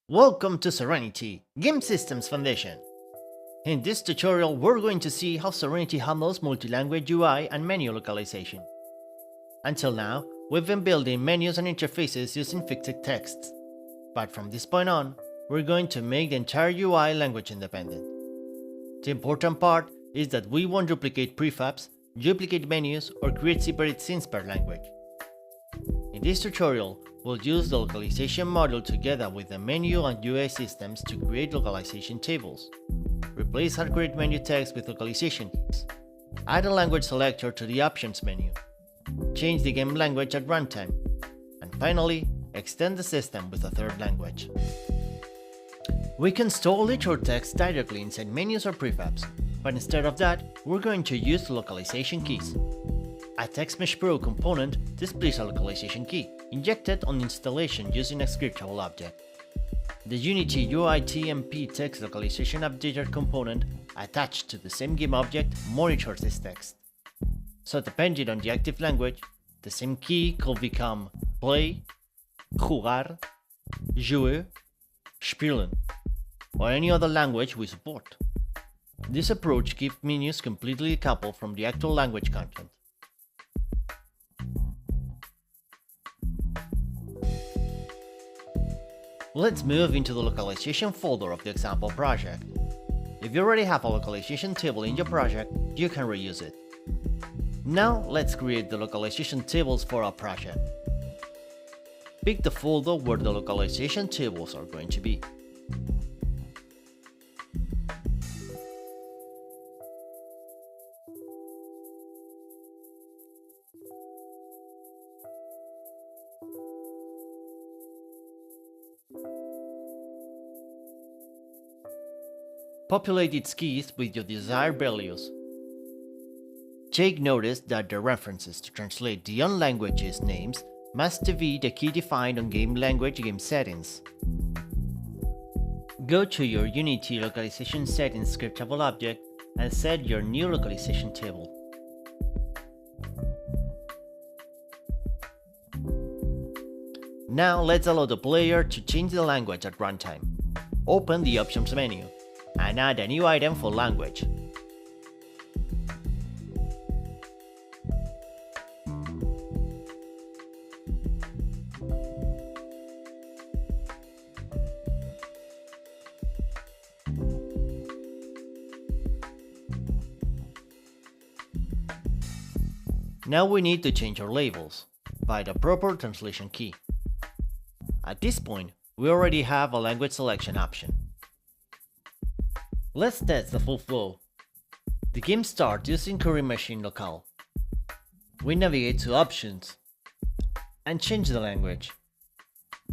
Welcome to Serenity, Game Systems Foundation. In this tutorial, we're going to see how Serenity handles multi-language UI and menu localization. Until now, we've been building menus and interfaces using fixed texts. But from this point on, we're going to make the entire UI language independent. The important part is that we won't duplicate prefabs, duplicate menus, or create separate scenes per language. In this tutorial, we'll use the localization module together with the menu and UI systems to create localization tables. Replace hard-coded menu text with localization keys. Add a language selector to the options menu. Change the game language at runtime. And finally, extend the system with a third language. We can store literal text directly inside menus or prefabs, but instead of that, we're going to use the localization keys. A TextMesh Pro component displays a localization key, injected on installation using a scriptable object. The Unity UI TMP text localization updater component attached to the same game object monitors this text. So depending on the active language, the same key could become play, jugar, jouer, spielen, or any other language we support. This approach keeps menus completely decoupled from the actual language content. Let's move into the localization folder of the example project. If you already have a localization table in your project, you can reuse it. Now let's create the localization tables for our project. Pick the folder where the localization tables are going to be. Populate its keys with your desired values. Take notice that the references to translate the language's names must be the key defined on game language game settings. Go to your Unity Localization settings scriptable object and set your new localization table. Now let's allow the player to change the language at runtime. Open the options menu and add a new item for language. Now we need to change our labels by the proper translation key. At this point, we already have a language selection option. Let's test the full flow. The game starts using current machine locale. We navigate to options and change the language.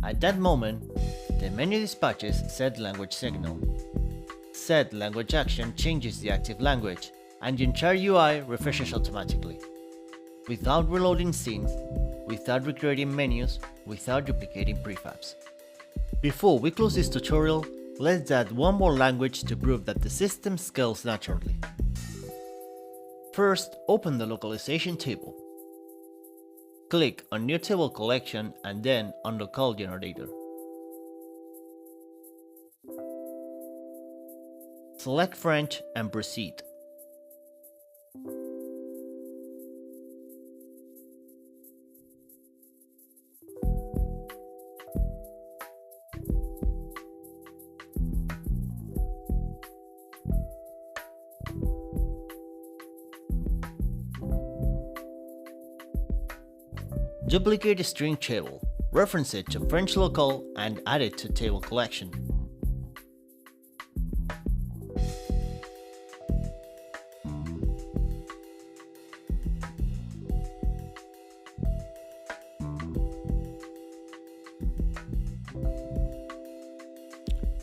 At that moment, the menu dispatches set language signal. Set language action changes the active language, and the entire UI refreshes automatically, without reloading scenes, without recreating menus, without duplicating prefabs. Before we close this tutorial, let's add one more language to prove that the system scales naturally. First, open the localization table. Click on New Table Collection and then on Local Generator. Select French and proceed. Duplicate the string table, reference it to French local, and add it to table collection.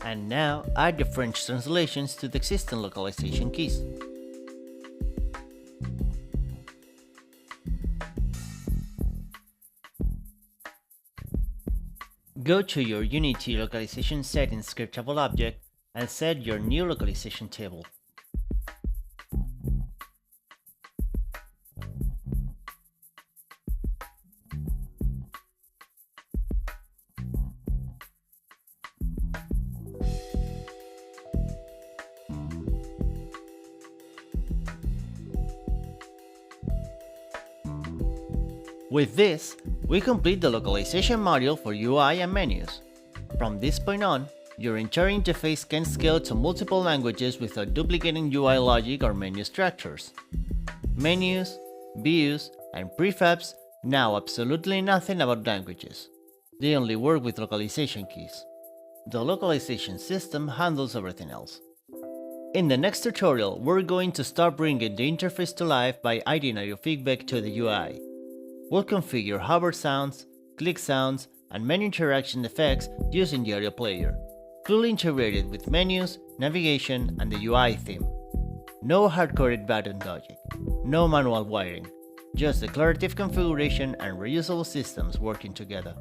And now add the French translations to the existing localization keys. Go to your Unity Localization settings scriptable object and set your new localization table. With this, we complete the localization module for UI and menus. From this point on, your entire interface can scale to multiple languages without duplicating UI logic or menu structures. Menus, views, and prefabs know absolutely nothing about languages. They only work with localization keys. The localization system handles everything else. In the next tutorial, we're going to start bringing the interface to life by adding audio feedback to the UI. We'll configure hover sounds, click sounds, and menu interaction effects using the audio player, fully integrated with menus, navigation, and the UI theme. No hard-coded button logic, no manual wiring, just declarative configuration and reusable systems working together.